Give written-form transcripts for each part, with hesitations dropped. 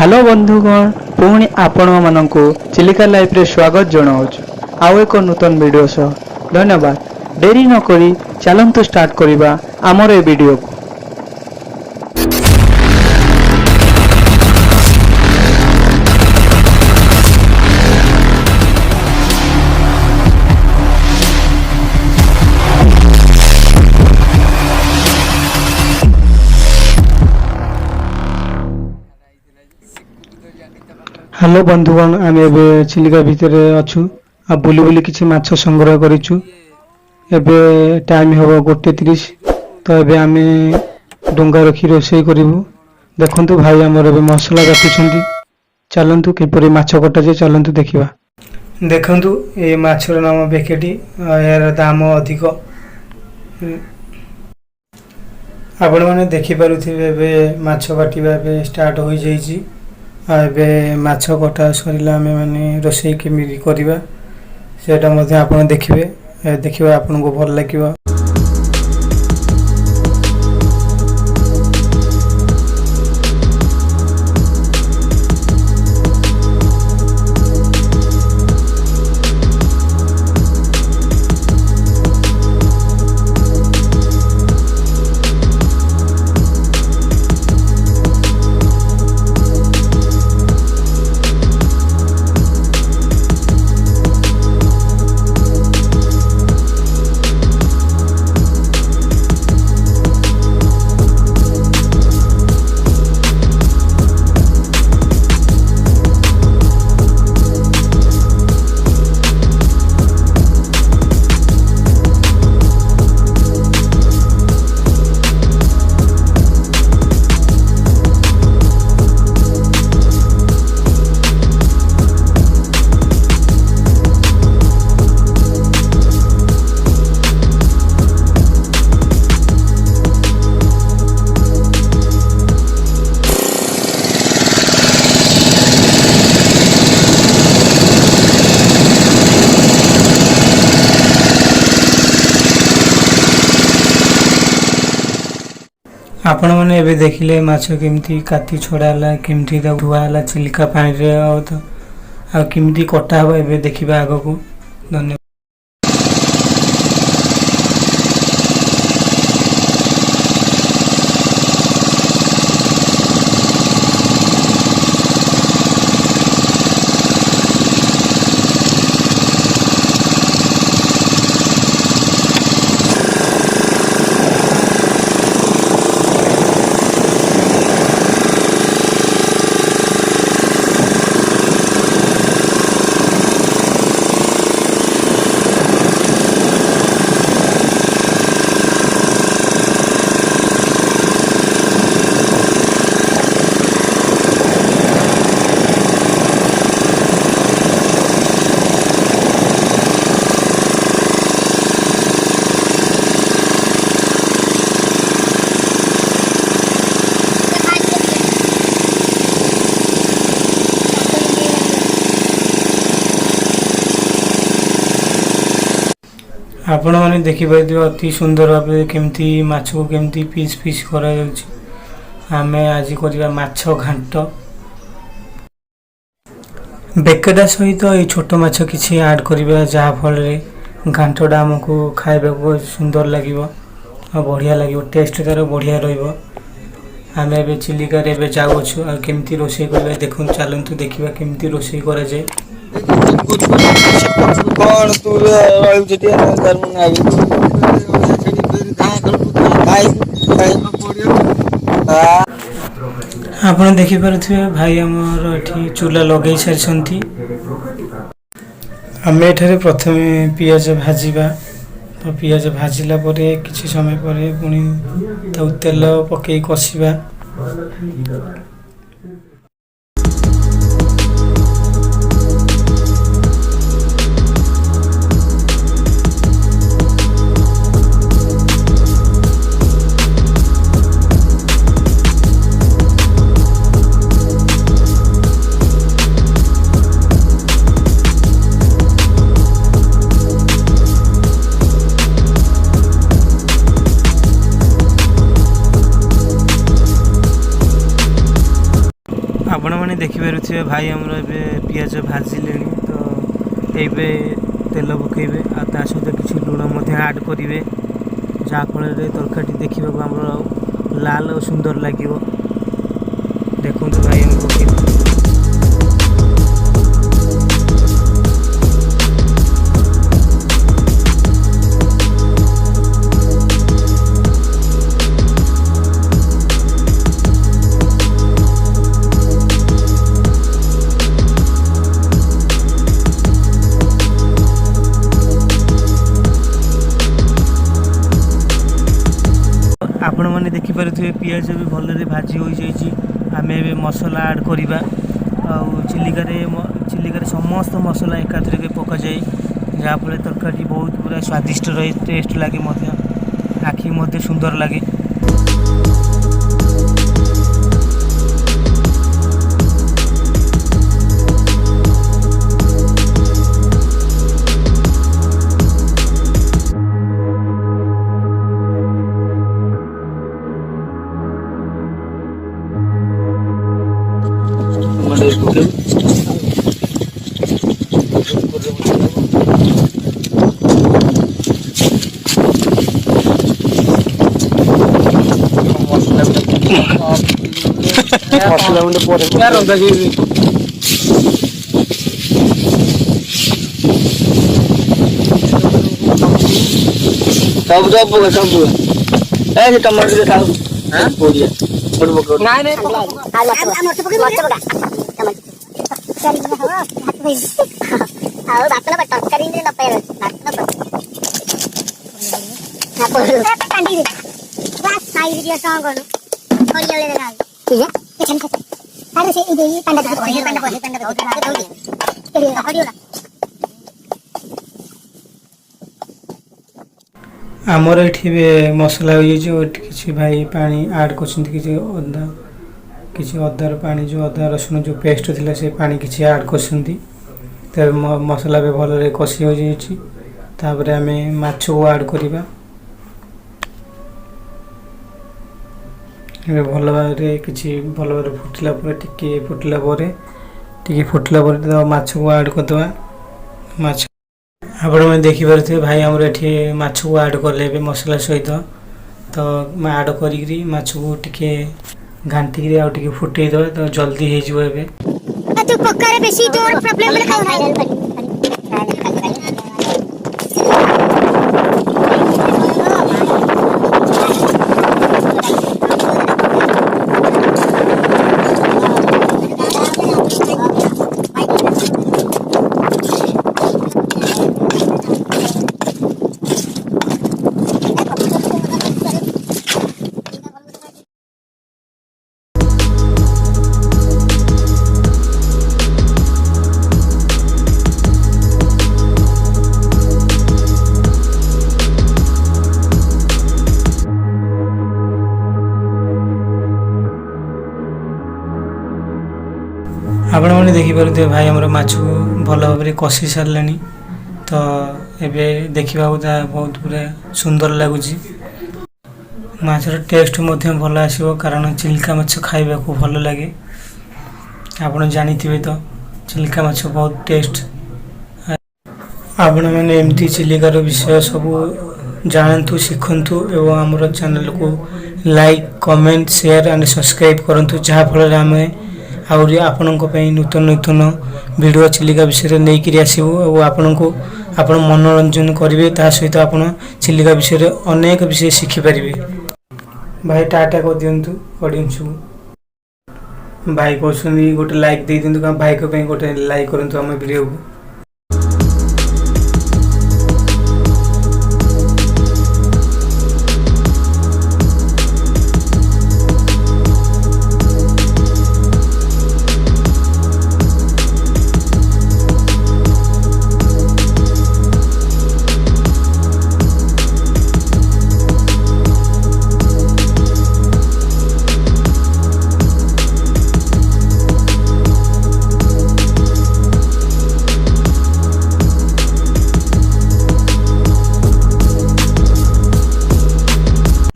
Hello बंधुगण पुणी आपण मानकु चिलिका लाइफ रे स्वागत जनाऊँ आउ एक नूतन वीडियो सह धन्यवाद। डेरी न करी चलंतु स्टार्ट करिबा आमर ए वीडियो को। हेलो बंधुगण आम ए चिलिका भितर अच्छु आ बुली बुली किसी माछ संग्रह करिछु। एबे टाइम हम 1:30 तो एबे आम डोंगा रखी रोषे करूँ। देखु भाई आमर ए मसला काटुंट चलतु किपर माछ कटा जाए चलतु देखा। देखु ये माछर नाम बेकेटी यार दाम अधिक आपण मैंने देखिपे माछ काटा स्टार्ट हो जाइए। एबे माछ कटा सरिला आमे माने रोषेई केमिति करिबा सेटा मध्ये आपण देखिबा आपनको भल लागिबा। आपण मैंने एबे देखिले माछ केमती काटी छड़ाला केमती धुआला चिलिका पानी रे आ केमती कटा हो एबे देखिबा आगो को। धन्यवाद। आपण मैंने देखिए अति सुंदर भाव केमती माछ को केमती पीस पीस करा आम आज करवा माछ घांट बेकेटा सहित ये छोट माछ किसी ऐड करवा जहाँफल घांटा आमको खाइबा सुंदर लगे बढ़िया लगे टेस्ट तार बढ़िया रमें ए चिलिकार जाऊँ आ केमती रोषे कर देखो चलतु देखा केमती रोषे करा जाए। आपण देखिपे भाई आमर ये चूला लगे सारी आम एठारे प्रथम पियाज भाजवा तो पियाज भाजिला किसी समय पर पुणी तेल पकई कषा। आपण मैंने देखिपे भाई आमर ए पिज भाजिले तो ये तेल पकेबे आ सहित किसी लुण आड करेंगे जहाँफल तरकारी देखा आम लाल और सुंदर लगे देखो भाई हम पके आपण मैंने देखिपे पिज भी भल भाजी हो आम ए मसला आड करवा चिलिकार समस्त मसला एकाथर पक जाए जहाँफल तरकारी बहुत पूरा स्वादिष्ट रहे टेस्ट लगे आखि सुंदर लगे। सब टमाटर खाओ आमर ये मसला हो कि भाई पानी आड कर अदार पानी जो अदा रसुण जो पेस्ट थिला से पानी किसी आड कर मसला भी भल कषि हो जापर आम माछ को आड करवा भल भाव कि भल भाव फुटला टिके फुटला माछ को आड करदे माछ आपण मैंने देखिपे भाई आमर ये माछ को आड कले मसला सहित तो आड करी माछ को टिके घांटी आउ फुटे दे तो जल्दी हो आपण मैंने देखिपे भाई आमर माछ को भल भाव कषि सारे तो ये देखा बहुत पूरा सुंदर लगुच माछर टेस्ट भल आसो कारण चिलिका माछ खाइबा को भल लगे आपण जानी तो चिलिका माछ बहुत टेस्ट आपण मैंने एमती चिलिकार विषय सब जानतु शिखु एवं आमर चैनल को like comment share and subscribe करूँ जहाँफल आम आउरी आपणों नूतन नूतन वीडियो चिलिका विषय नहीं करी आसबू और आपण को आपण मनोरंजन करेंगे ता सहित आपण चिलिका विषय अनेक विषय शिखिपारे। भाई टाटा कर दिंतु ऑडियंस को भाई कहते गोटे लाइक दे दिंतु भाई को गोटे लाइक करूँ आम वीडियो को।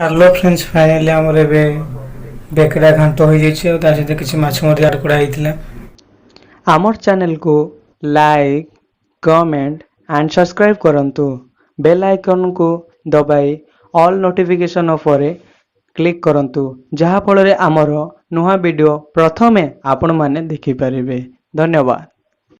हेलो फ्रेंड्स फाइनली आमर ए ବେକଡ଼ା ଘାଣ୍ଟ ହୋଇଯାଇଛି ଆଉ ତା ସହିତ କିଛି ମାଛ ମଧ୍ୟ ଆଡ଼ କରାହେଇଥିଲା। ଆମର ଚ୍ୟାନେଲକୁ ଲାଇକ୍ କମେଣ୍ଟ ଆଣ୍ଡ ସବସ୍କ୍ରାଇବ୍ କରନ୍ତୁ। ବେଲ୍ ଆଇକନକୁ ଦବାଇ ଅଲ୍ ନୋଟିଫିକେସନ୍ ଉପରେ କ୍ଲିକ୍ କରନ୍ତୁ, ଯାହାଫଳରେ ଆମର ନୂଆ ଭିଡ଼ିଓ ପ୍ରଥମେ ଆପଣମାନେ ଦେଖିପାରିବେ। ଧନ୍ୟବାଦ।